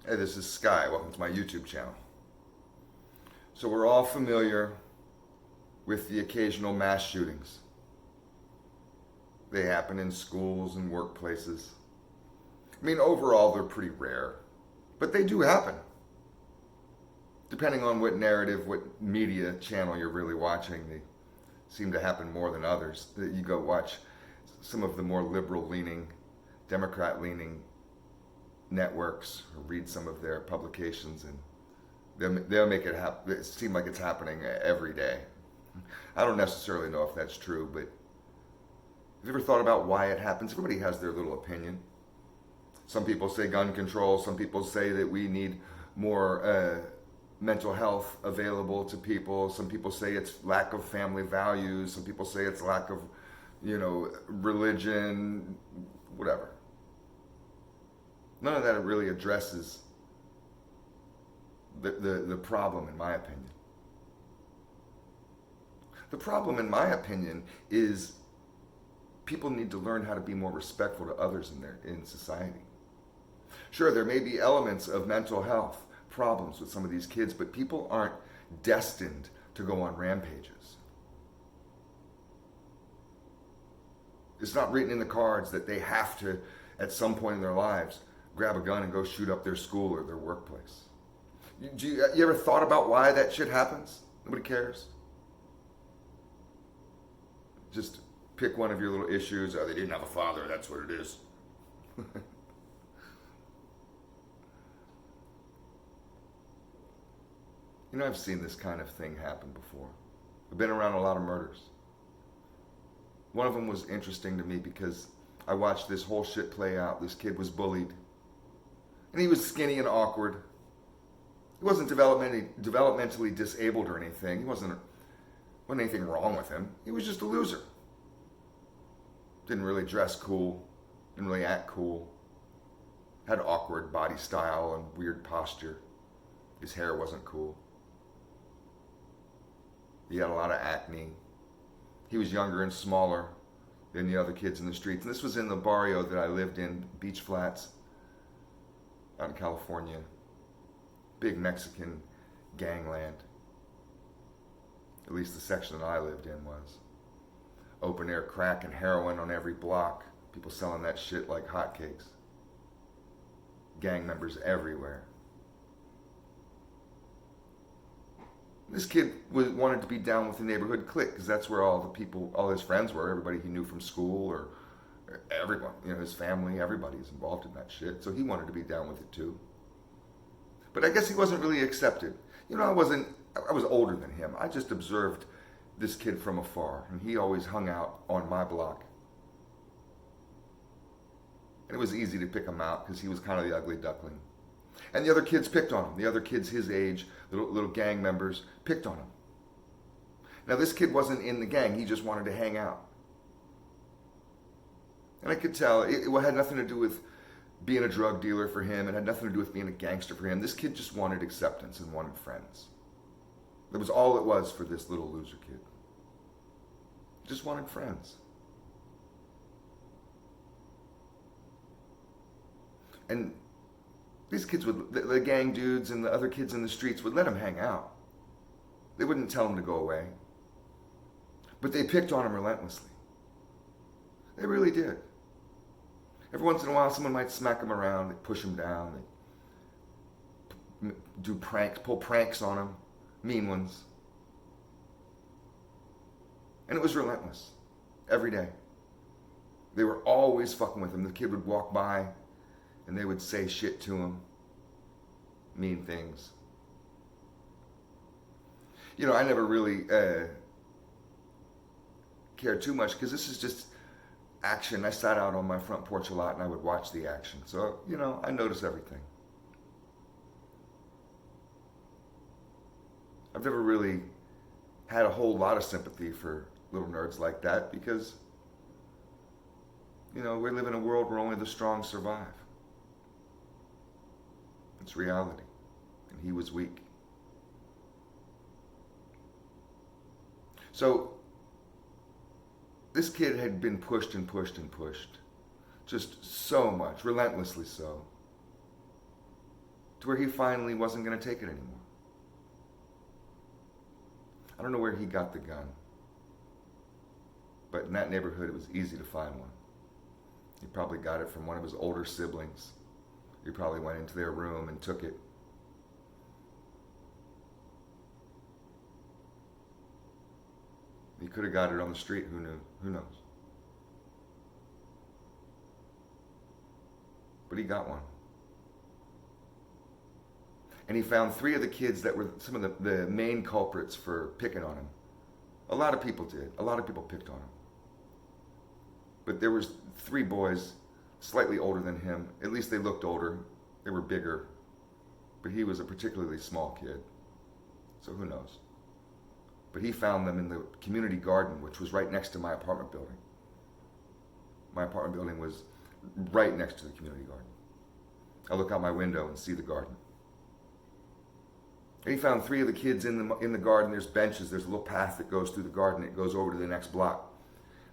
Hey, this is Sky. Welcome to my YouTube channel. So we're all familiar with the occasional mass shootings. They happen in schools and workplaces. I mean, overall, they're pretty rare, but they do happen. Depending on what narrative, what media channel you're really watching, they seem to happen more than others. You go watch some of the more liberal-leaning, Democrat-leaning networks, or read some of their publications, and they'll make it seem like it's happening every day. I don't necessarily know if that's true, but have you ever thought about why it happens? Everybody has their little opinion. Some people say gun control. Some people say that we need more mental health available to people. Some people say it's lack of family values. Some people say it's lack of, religion, whatever. None of that really addresses the problem, in my opinion. The problem, in my opinion, is people need to learn how to be more respectful to others in society. Sure, there may be elements of mental health problems with some of these kids, but people aren't destined to go on rampages. It's not written in the cards that they have to, at some point in their lives, grab a gun and go shoot up their school or their workplace. You ever thought about why that shit happens? Nobody cares. Just pick one of your little issues. Oh, they didn't have a father, that's what it is. I've seen this kind of thing happen before. I've been around a lot of murders. One of them was interesting to me because I watched this whole shit play out. This kid was bullied. And he was skinny and awkward. He wasn't developmentally disabled or anything. Wasn't anything wrong with him. He was just a loser. Didn't really dress cool. Didn't really act cool. Had awkward body style and weird posture. His hair wasn't cool. He had a lot of acne. He was younger and smaller than the other kids in the streets. And this was in the barrio that I lived in, Beach Flats, out in California. Big Mexican gangland. At least the section that I lived in was. Open air crack and heroin on every block. People selling that shit like hotcakes. Gang members everywhere. This kid wanted to be down with the neighborhood clique because that's where all the people, all his friends were, everybody he knew from school or everyone, his family, everybody's involved in that shit. So he wanted to be down with it too. But I guess he wasn't really accepted. I was older than him. I just observed this kid from afar, and he always hung out on my block. And it was easy to pick him out because he was kind of the ugly duckling. And the other kids picked on him. The other kids his age, little gang members, picked on him. Now this kid wasn't in the gang, he just wanted to hang out. And I could tell, it had nothing to do with being a drug dealer for him. It had nothing to do with being a gangster for him. This kid just wanted acceptance and wanted friends. That was all it was for this little loser kid. Just wanted friends. And these kids the gang dudes and the other kids in the streets would let him hang out. They wouldn't tell him to go away. But they picked on him relentlessly. They really did. Every once in a while, someone might smack him around, they'd push him down, they'd do pranks, pull pranks on him, mean ones. And it was relentless, every day. They were always fucking with him. The kid would walk by, and they would say shit to him, mean things. I never really cared too much because this is just action. I sat out on my front porch a lot and I would watch the action. So, I notice everything. I've never really had a whole lot of sympathy for little nerds like that because, we live in a world where only the strong survive. It's reality. And he was weak. So this kid had been pushed and pushed and pushed. Just so much, relentlessly so. to where he finally wasn't going to take it anymore. I don't know where he got the gun, but in that neighborhood it was easy to find one. He probably got it from one of his older siblings. He probably went into their room and took it. He could have got it on the street, who knew? Who knows? But he got one. And he found 3 of the kids that were some of the main culprits for picking on him. A lot of people did. A lot of people picked on him. But there was 3 boys slightly older than him. At least they looked older. They were bigger. But he was a particularly small kid. So who knows? But he found them in the community garden, which was right next to my apartment building. My apartment building was right next to the community garden. I look out my window and see the garden. And he found 3 of the kids in the garden. There's benches. There's a little path that goes through the garden. It goes over to the next block.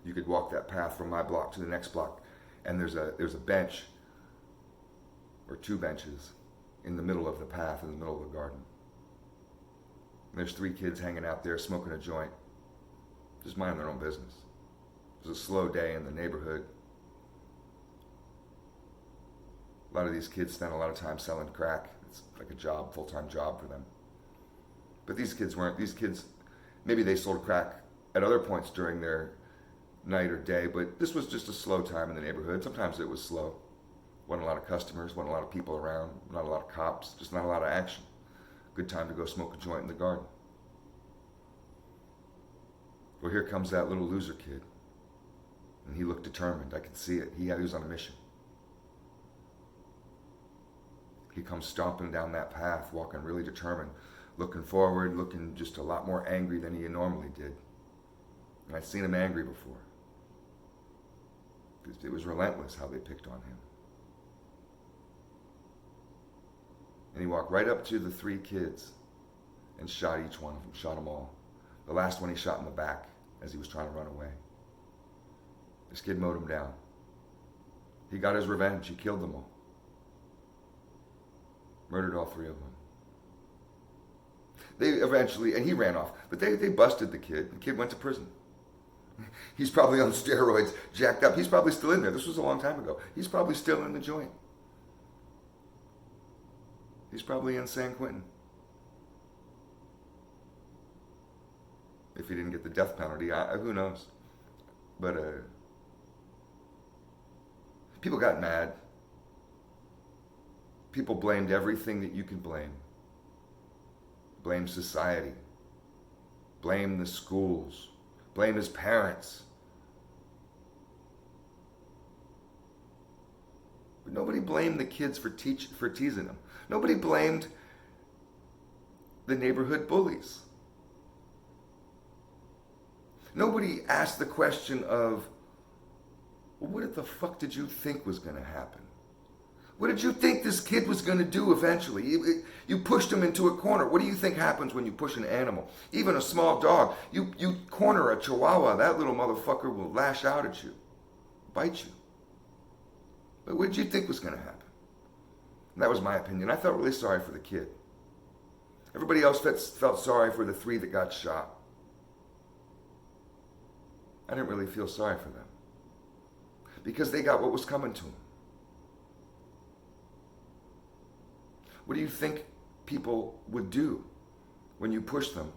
You could walk that path from my block to the next block. And there's a bench or 2 benches in the middle of the path, in the middle of the garden. And there's 3 kids hanging out there smoking a joint, just minding their own business. It was a slow day in the neighborhood. A lot of these kids spent a lot of time selling crack. It's like a job, full-time job for them. But these kids weren't. These kids, maybe they sold crack at other points during their night or day, but this was just a slow time in the neighborhood. Sometimes it was slow. Wasn't a lot of customers, wasn't a lot of people around, not a lot of cops, just not a lot of action. Good time to go smoke a joint in the garden. Well, here comes that little loser kid. And he looked determined. I could see it. He was on a mission. He comes stomping down that path, walking really determined, looking forward, looking just a lot more angry than he normally did. And I'd seen him angry before. It was relentless how they picked on him. And he walked right up to the 3 kids and shot each one of them, shot them all. The last one he shot in the back as he was trying to run away. This kid mowed him down. He got his revenge. He killed them all. Murdered all 3 of them. They eventually, and he ran off, but they busted the kid. The kid went to prison. He's probably on steroids, jacked up. He's probably still in there. This was a long time ago. He's probably still in the joint. He's probably in San Quentin. If he didn't get the death penalty, who knows? But people got mad. People blamed everything that you can blame. Blame society. Blame the schools. Blame his parents. But nobody blamed the kids for teasing them. Nobody blamed the neighborhood bullies. Nobody asked the question of, well, what the fuck did you think was going to happen? What did you think this kid was going to do eventually? You pushed him into a corner. What do you think happens when you push an animal? Even a small dog. You corner a chihuahua, that little motherfucker will lash out at you, bite you. But what did you think was going to happen? And that was my opinion. I felt really sorry for the kid. Everybody else felt sorry for the 3 that got shot. I didn't really feel sorry for them because they got what was coming to them. What do you think people would do when you push them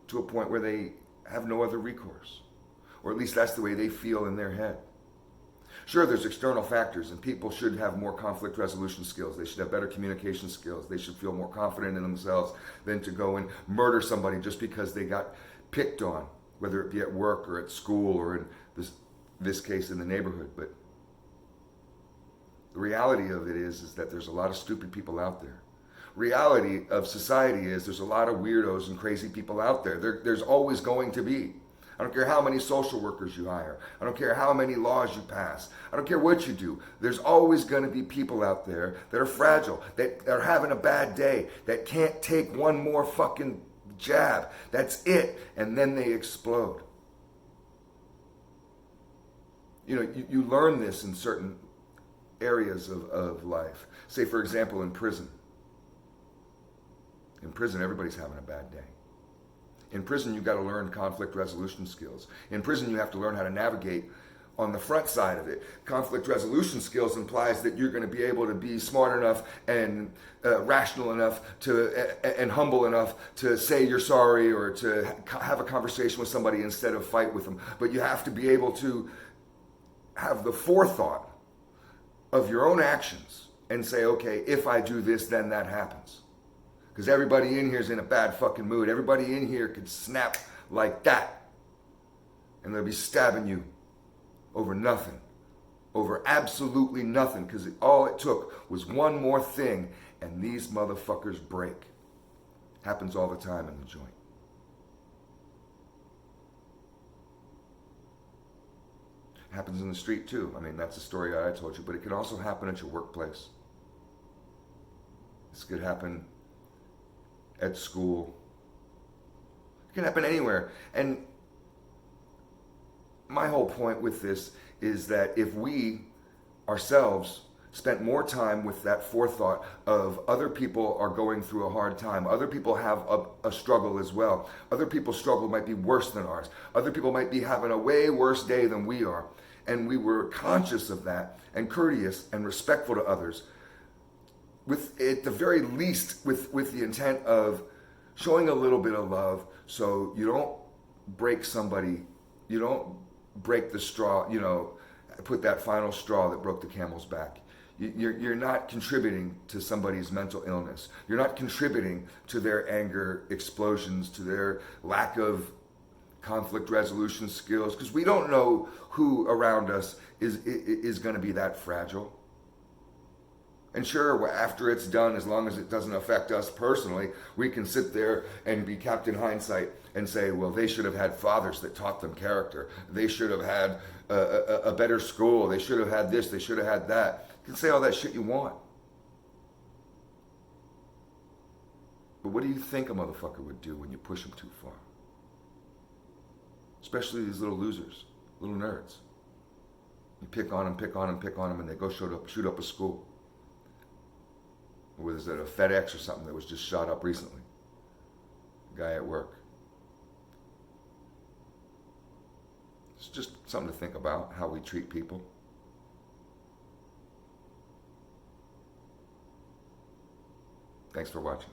to a point where they have no other recourse? Or at least that's the way they feel in their head. Sure, there's external factors, and people should have more conflict resolution skills. They should have better communication skills. They should feel more confident in themselves than to go and murder somebody just because they got picked on, whether it be at work or at school or in this case in the neighborhood. But the reality of it is that there's a lot of stupid people out there. Reality of society is there's a lot of weirdos and crazy people out there. There's always going to be. I don't care how many social workers you hire. I don't care how many laws you pass. I don't care what you do. There's always going to be people out there that are fragile, that are having a bad day, that can't take one more fucking jab. That's it. And then they explode. You know, you learn this in certain areas of life. Say, for example, in prison. In prison, everybody's having a bad day. In prison, you've got to learn conflict resolution skills. In prison, you have to learn how to navigate on the front side of it. Conflict resolution skills implies that you're going to be able to be smart enough and rational enough and humble enough to say you're sorry or to have a conversation with somebody instead of fight with them. But you have to be able to have the forethought of your own actions and say, okay, if I do this, then that happens. Because everybody in here is in a bad fucking mood. Everybody in here could snap like that. And they'll be stabbing you over nothing. Over absolutely nothing. Because all it took was one more thing and these motherfuckers break. Happens all the time in the joint. Happens in the street too. I mean, that's the story that I told you. But it can also happen at your workplace. This could happen at school. It can happen anywhere. And my whole point with this is that if we ourselves spent more time with that forethought of other people are going through a hard time, other people have a struggle as well, other people's struggle might be worse than ours, other people might be having a way worse day than we are, and we were conscious of that and courteous and respectful to others, with at the very least with the intent of showing a little bit of love, so you don't break somebody, you don't break the straw, put that final straw that broke the camel's back. You're not contributing to somebody's mental illness. You're not contributing to their anger explosions, to their lack of conflict resolution skills, because we don't know who around us is going to be that fragile. And sure, after it's done, as long as it doesn't affect us personally, we can sit there and be Captain Hindsight and say, well, they should have had fathers that taught them character. They should have had a better school. They should have had this. They should have had that. You can say all that shit you want. But what do you think a motherfucker would do when you push them too far? Especially these little losers, little nerds. You pick on them, pick on them, pick on them, and they go shoot up a school. Was it a FedEx or something that was just shot up recently? A guy at work. It's just something to think about, how we treat people. Thanks for watching.